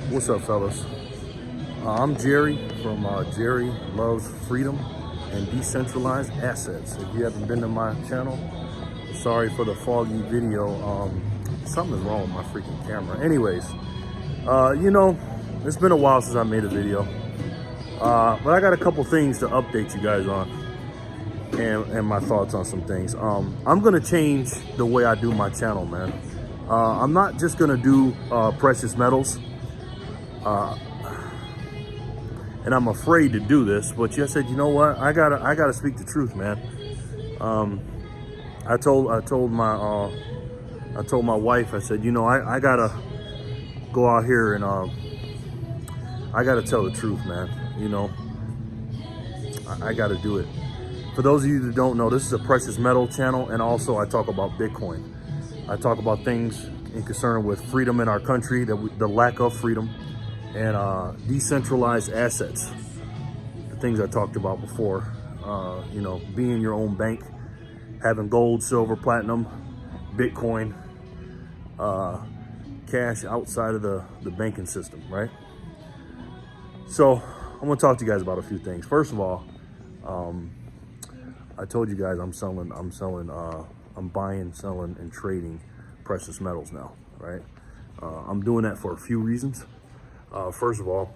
What's up, fellas? I'm Jerry from Jerry Loves Freedom and Decentralized Assets. If you haven't been to my channel, sorry for the foggy video. Something's wrong with my freaking camera. Anyways, it's been a while since I made a video, but I got a couple things to update you guys on and my thoughts on some things. I'm gonna change the way I do my channel, man. I'm not just gonna do precious metals. And I'm afraid to do this, but I said, you know what? I gotta speak the truth, man. I told my wife, I said, I gotta go out here and I gotta tell the truth, man. I gotta do it. For those of you that don't know, this is a precious metal channel, and also I talk about Bitcoin. I talk about things in concern with freedom in our country, the lack of freedom, and decentralized assets, the things I talked about before. Being your own bank, having gold, silver, platinum, Bitcoin, cash outside of the banking system, right? So I'm gonna talk to you guys about a few things. First of all, I told you guys I'm buying, selling, and trading precious metals now, right? I'm doing that for a few reasons. First of all,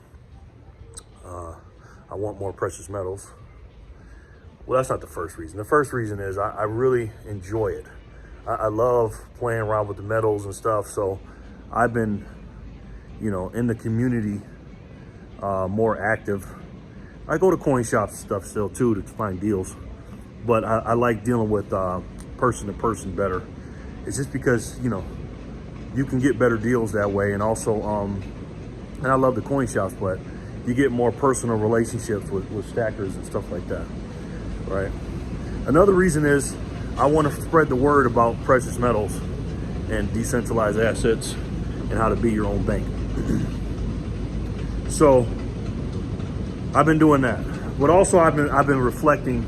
I want more precious metals. Well, that's not the first reason. The first reason is I really enjoy it. I love playing around with the metals and stuff. So I've been, in the community, more active. I go to coin shops and stuff still too to find deals, but I like dealing with person to person better. It's just because, you can get better deals that way. And also, and I love the coin shops, but you get more personal relationships with stackers and stuff like that, right? Another reason is I want to spread the word about precious metals and decentralized assets and how to be your own bank. So I've been doing that, but also I've been reflecting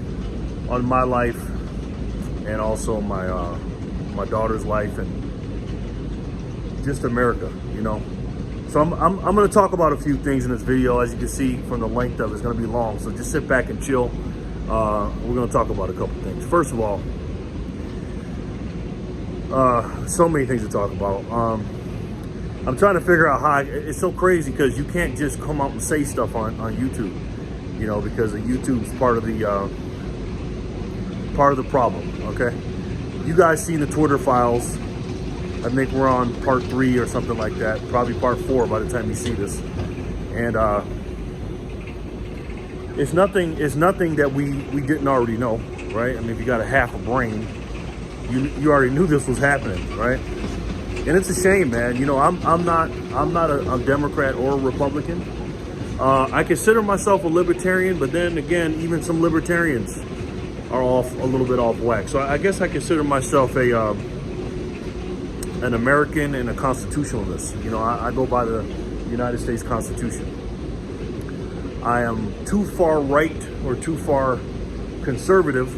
on my life and also my daughter's life and just America, So I'm going to talk about a few things in this video. As you can see from the length of it, it's going to be long. So just sit back and chill. We're going to talk about a couple things. First of all, so many things to talk about. I'm trying to figure out how it's so crazy because you can't just come out and say stuff on YouTube, because YouTube's part of the problem. Okay, you guys seen the Twitter files. I think we're on part 3 or something like that, probably part 4 by the time you see this. And it's nothing that we didn't already know, right? I mean, if you got a half a brain, you already knew this was happening, right? And it's a shame, man. I'm not a Democrat or a Republican. I consider myself a libertarian, but then again, even some libertarians are a little bit off whack. So I guess I consider myself an American and a constitutionalist. I go by the United States Constitution. I am too far right or too far conservative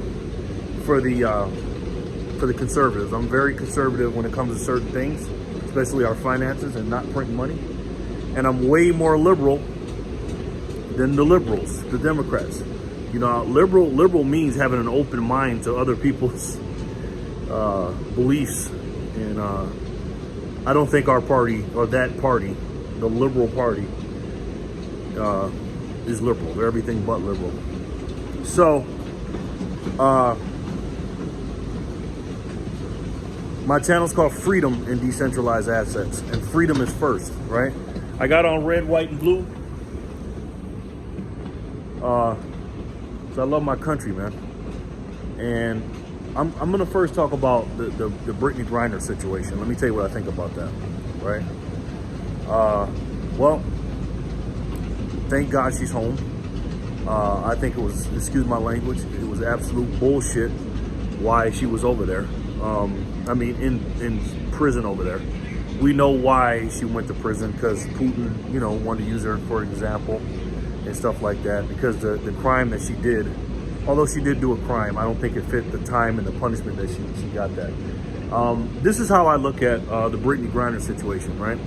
for the conservatives. I'm very conservative when it comes to certain things, especially our finances and not printing money. And I'm way more liberal than the liberals, the Democrats. Liberal means having an open mind to other people's beliefs. And I don't think our party or that party, the Liberal Party, is liberal. They're everything but liberal. So, my channel's called Freedom and Decentralized Assets, and freedom is first, right? I got on red, white, and blue. So I love my country, man. And I'm gonna first talk about the Brittney Griner situation. Let me tell you what I think about that, right? Well, thank God she's home. I think it was, excuse my language, it was absolute bullshit why she was over there. In prison over there. We know why she went to prison, because Putin, wanted to use her for example and stuff like that, because the crime that she did, although she did do a crime, I don't think it fit the time and the punishment that she got that. This is how I look at the Brittney Griner situation, right?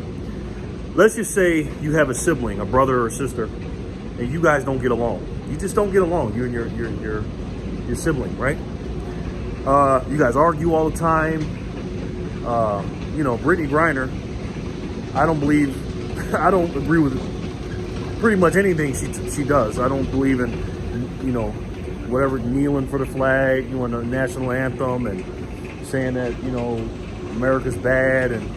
let's just say you have a sibling, a brother or sister, and you guys don't get along. You just don't get along, you and your sibling, right? You guys argue all the time. You know, Brittney Griner, I don't agree with pretty much anything she does. I don't believe in, you know, whatever, kneeling for the flag, doing the national anthem, and saying that, you know, America's bad, and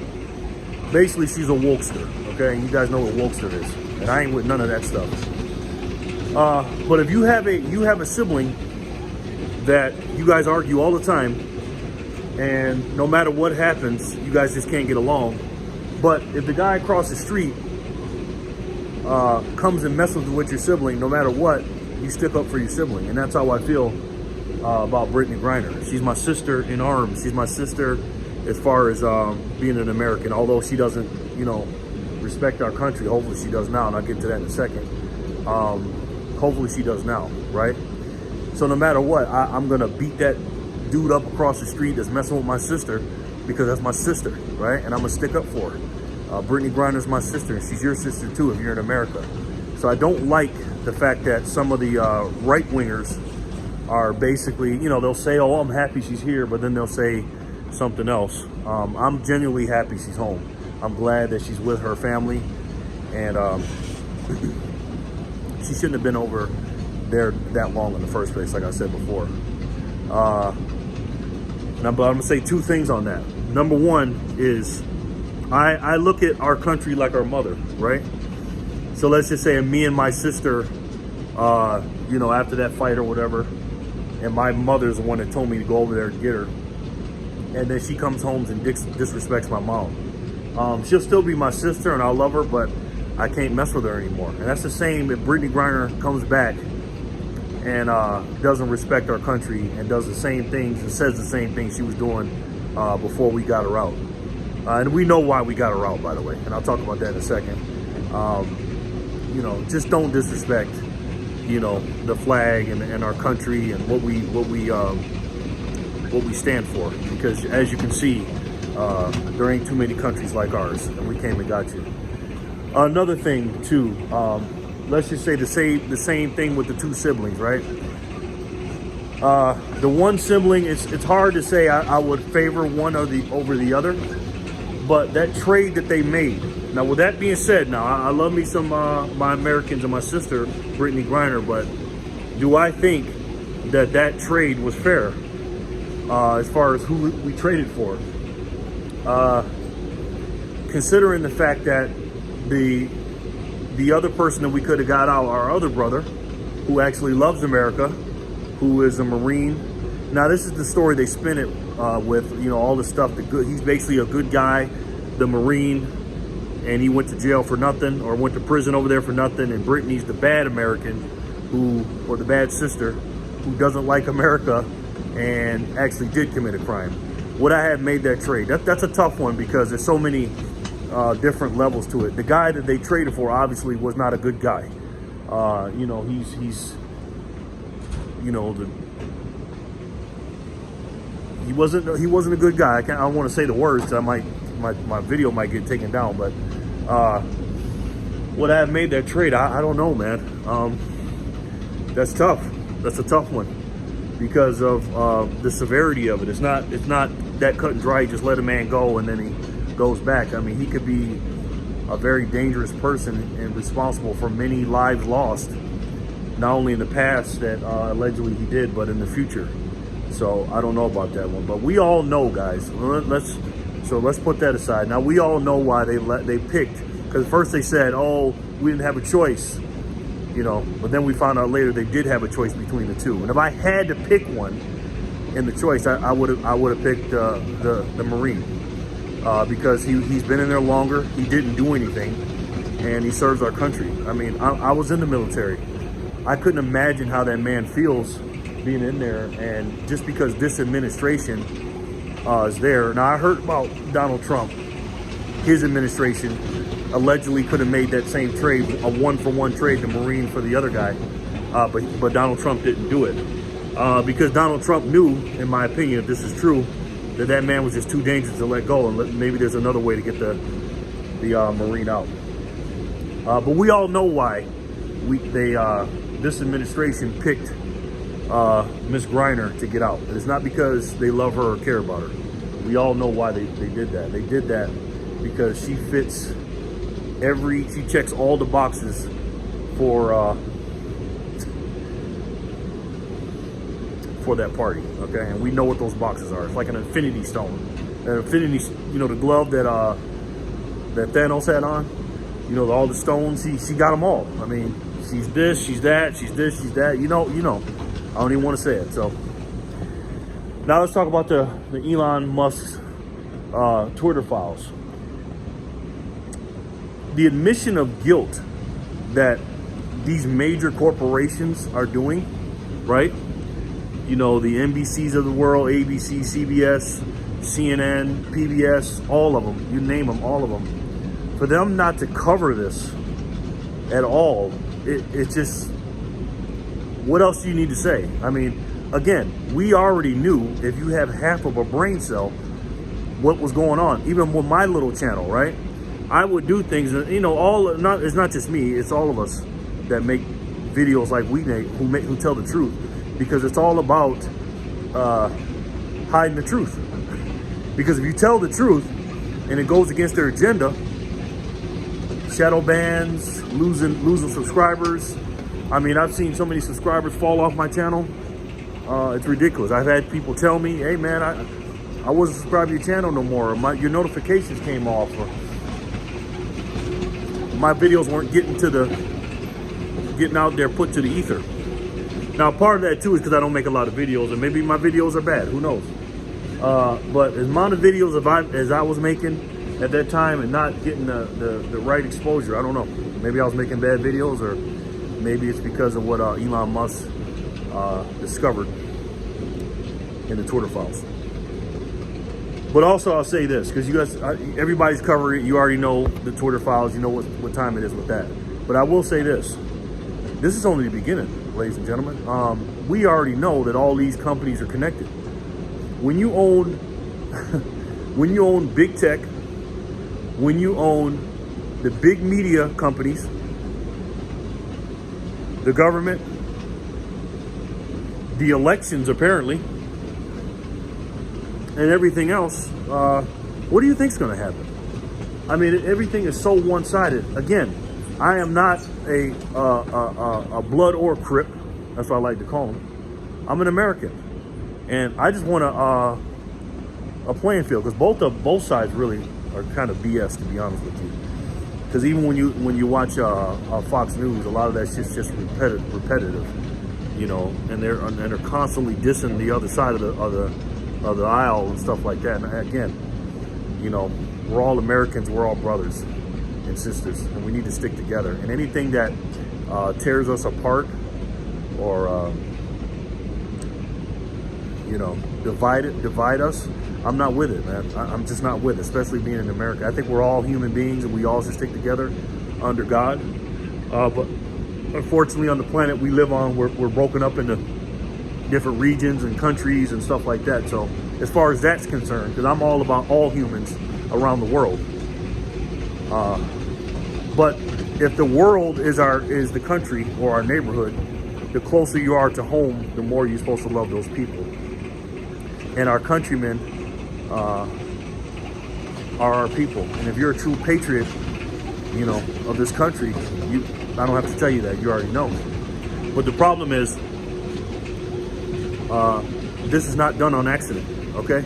basically she's a wokester, okay? And you guys know what wokester is, and I ain't with none of that stuff. But if you have a sibling that you guys argue all the time, and no matter what happens, you guys just can't get along. But if the guy across the street comes and messes with your sibling, no matter what, you stick up for your sibling. And that's how I feel about Brittney Griner. She's my sister in arms. She's my sister as far as being an American, although she doesn't, you know, respect our country. Hopefully she does now, and I'll get to that in a second. Hopefully she does now, right? So no matter what, I'm gonna beat that dude up across the street that's messing with my sister, because that's my sister, right? And I'm gonna stick up for her. Brittney Griner's my sister, and she's your sister too if you're in America. So I don't like the fact that some of the right-wingers are basically, you know, they'll say, oh, I'm happy she's here, but then they'll say something else. I'm genuinely happy she's home. I'm glad that she's with her family, and she shouldn't have been over there that long in the first place, like I said before. Now, but I'm gonna say two things on that. Number one is I look at our country like our mother, right? So let's just say me and my sister, you know, after that fight or whatever, and my mother's the one that told me to go over there and get her, and then she comes home and disrespects my mom. She'll still be my sister and I'll love her, but I can't mess with her anymore. And that's the same if Brittney Griner comes back and doesn't respect our country and does the same things and says the same things she was doing before we got her out. And we know why we got her out, by the way, and I'll talk about that in a second. You know, just don't disrespect, you know, the flag and our country and what we stand for, because as you can see, there ain't too many countries like ours, and we came and got you. Another thing too, let's just say the same thing with the two siblings, right? The one sibling, it's hard to say I would favor one over the other, but that trade that they made. Now, with that being said, now I love me some my Americans and my sister Brittney Griner, but do I think that trade was fair as far as who we traded for? Considering the fact that the other person that we could have got out, our other brother, who actually loves America, who is a Marine. Now, this is the story they spin it with, you know, all the stuff. He's basically a good guy, the Marine, and he went to jail for nothing, or went to prison over there for nothing. And Brittney's the bad American, or the bad sister, who doesn't like America and actually did commit a crime. Would I have made that trade? That's a tough one, because there's so many different levels to it. The guy that they traded for obviously was not a good guy. You know, he's you know, he wasn't a good guy. I don't want to say the words, 'cause my video might get taken down, but would I have made that trade? I don't know, man. That's tough. That's a tough one, because of the severity of it. It's not that cut and dry. Just let a man go and then he goes back. I mean, he could be a very dangerous person and responsible for many lives lost, not only in the past that allegedly he did, but in the future. So I don't know about that one, but we all know, guys. Let's put that aside. Now, we all know why they picked, because first they said, oh, we didn't have a choice, you know, but then we found out later they did have a choice between the two. And if I had to pick one in the choice, I would have picked the Marine, because he's been in there longer. He didn't do anything, and he serves our country. I mean, I was in the military. I couldn't imagine how that man feels being in there, and just because this administration is there. Now, I heard about Donald Trump. His administration allegedly could have made that same trade, a one-for-one trade, the Marine for the other guy, but Donald Trump didn't do it, because Donald Trump knew, in my opinion, if this is true, that man was just too dangerous to let go, and maybe there's another way to get the Marine out. But we all know why this administration picked Ms. Griner to get out. And it's not because they love her or care about her. We all know why they did that. They did that because she fits she checks all the boxes for that party, okay? And we know what those boxes are. It's like an infinity stone. An infinity, the glove that Thanos had on, all the stones, she got them all. I mean, she's this, she's that, she's this, she's that, I don't even want to say it. So now let's talk about the Elon Musk's Twitter files. The admission of guilt that these major corporations are doing, right? The NBCs of the world, ABC, CBS, CNN, PBS, all of them, you name them, all of them. For them not to cover this at all, it's just, what else do you need to say? I mean, again, we already knew, if you have half of a brain cell, what was going on. Even with my little channel, right? I would do things, it's not just me, it's all of us that make videos like we make, who tell the truth, because it's all about hiding the truth. Because if you tell the truth and it goes against their agenda, shadow bans, losing subscribers. I mean, I've seen so many subscribers fall off my channel. It's ridiculous. I've had people tell me, hey man, I wasn't subscribed to your channel no more. Or your notifications came off. Or my videos weren't getting out there, put to the ether. Now, part of that too is because I don't make a lot of videos, and maybe my videos are bad. Who knows? But the amount of videos as I was making at that time and not getting the right exposure, I don't know. Maybe I was making bad videos, or maybe it's because of what Elon Musk discovered in the Twitter files. But also, I'll say this, because you guys, everybody's covering it. You already know the Twitter files. You know what time it is with that. But I will say this. This is only the beginning, ladies and gentlemen. We already know that all these companies are connected. When you own big tech, when you own the big media companies, the government, the elections apparently, and everything else, what do you think is going to happen? I mean, everything is so one-sided. Again, I am not a blood or crip. That's what I like to call them. I'm an American, and I just want a playing field, because both sides really are kind of BS, to be honest with you. Because even when you watch Fox News, a lot of that shit's just repetitive, and they're constantly dissing the other side of the aisle and stuff like that. And again, we're all Americans, we're all brothers and sisters, and we need to stick together. And anything that tears us apart or divide us, I'm not with it, man. I'm just not with it, especially being in America. I think we're all human beings, and we all should stick together under God. But unfortunately, on the planet we live on, we're broken up into different regions and countries and stuff like that. So as far as that's concerned, because I'm all about all humans around the world. But if the world is the country or our neighborhood, the closer you are to home, the more you're supposed to love those people. And our countrymen are our people. And if you're a true patriot, of this country, I don't have to tell you that, you already know. But the problem is, this is not done on accident, okay?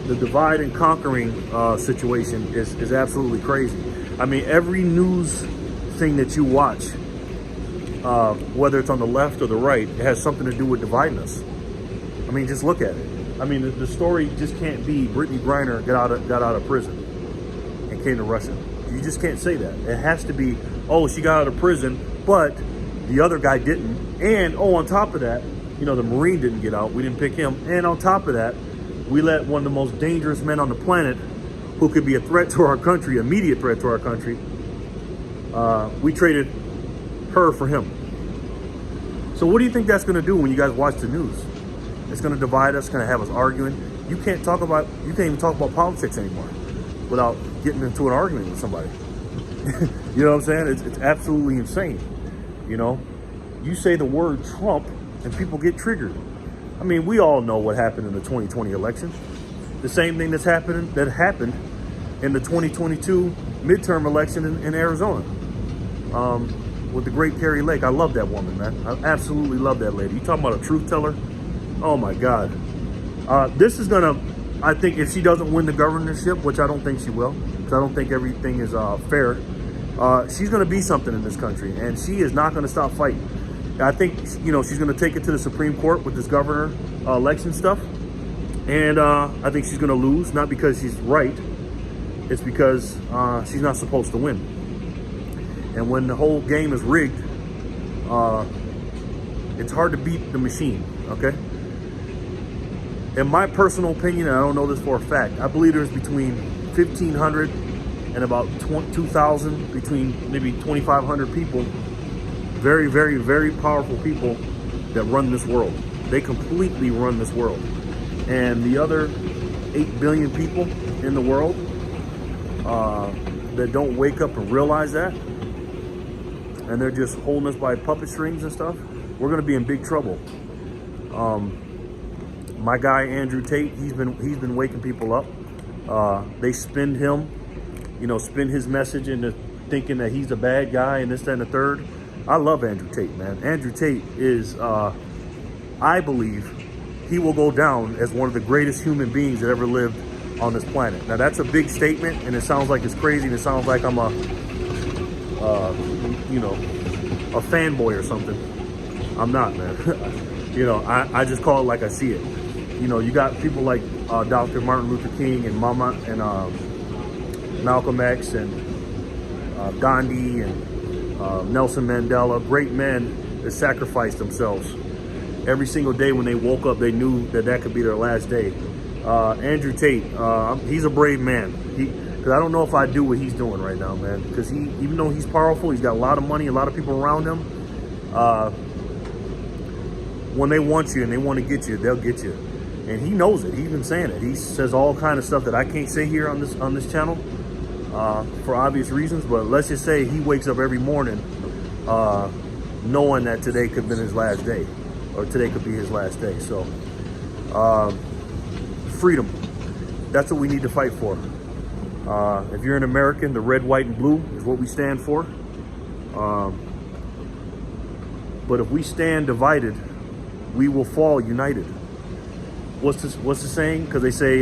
The divide and conquering situation is absolutely crazy. I mean, every news thing that you watch, whether it's on the left or the right, it has something to do with dividing us. I mean, just look at it. I mean, the story just can't be Brittany Griner got out of prison and came to Russia. You just can't say that. It has to be, oh, she got out of prison, but the other guy didn't. And, on top of that, the Marine didn't get out. We didn't pick him. And on top of that, we let one of the most dangerous men on the planet, who could be a threat to our country, immediate threat to our country, we traded her for him. So what do you think that's going to do when you guys watch the news? It's going to divide us, going to have us arguing. You can't even talk about politics anymore without getting into an argument with somebody. You know what I'm saying? It's absolutely insane. You know, you say the word Trump and people get triggered. I mean, we all know what happened in the 2020 election. The same thing that happened in the 2022 midterm election in Arizona, with the great Carrie Lake. I love that woman, man. I absolutely love that lady. You talking about a truth teller? Oh my God. This is gonna, I think if she doesn't win the governorship, which I don't think she will, because I don't think everything is fair, she's gonna be something in this country, and she is not gonna stop fighting. I think, you know, she's gonna take it to the Supreme Court with this governor election stuff, and I think she's gonna lose, not because she's right, it's because she's not supposed to win. And when the whole game is rigged, it's hard to beat the machine, okay? In my personal opinion, and I don't know this for a fact, I believe there's between 1,500 and about 2,000, between maybe 2,500 people, very, very, very powerful people that run this world. They completely run this world. And the other 8 billion people in the world that don't wake up and realize that, and they're just holding us by puppet strings and stuff, we're gonna be in big trouble. My guy Andrew Tate, he's been waking people up. They spin him, you know, spin his message into thinking that he's a bad guy and this, that, and the third. I love Andrew Tate, man. Andrew Tate is, I believe, he will go down as one of the greatest human beings that ever lived on this planet. Now that's a big statement, and it sounds like it's crazy, and it sounds like I'm a, you know, a fanboy or something. I'm not, man. You know, I just call it like I see it. You know, you got people like Dr. Martin Luther King and Malcolm X and Gandhi and Nelson Mandela, great men that sacrificed themselves. Every single day when they woke up, they knew that that could be their last day. Andrew Tate, he's a brave man. Because I don't know if I do what he's doing right now, man. Because even though he's powerful, he's got a lot of money, a lot of people around him. When they want you and they want to get you, they'll get you. And he knows it. He's been saying it. He says all kind of stuff that I can't say here on this channel for obvious reasons. But let's just say he wakes up every morning knowing that today could have been his last day, or today could be his last day. So freedom. That's what we need to fight for. If you're an American, the red, white, and blue is what we stand for. But if we stand divided, we will fall united. What's the saying? Because they say,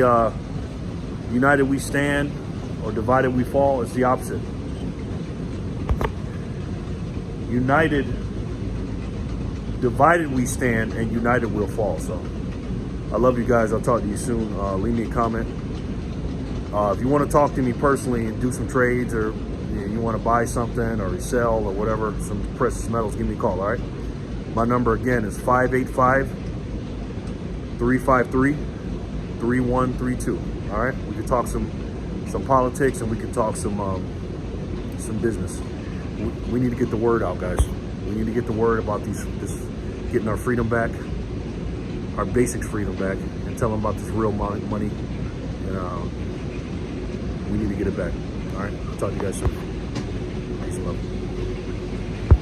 united we stand, or divided we fall. It's the opposite. Divided we stand, and united we'll fall. So I love you guys. I'll talk to you soon. Leave me a comment. If you want to talk to me personally and do some trades, or you want to buy something or sell or whatever, some precious metals, give me a call, all right? My number again is 585-353-3132. All right, we can talk some politics, and we can talk some business. We need to get the word out, guys. We need to get the word about this getting our freedom back, our basic freedom back, and tell them about this real money. And we need to get it back. All right, I'll talk to you guys soon.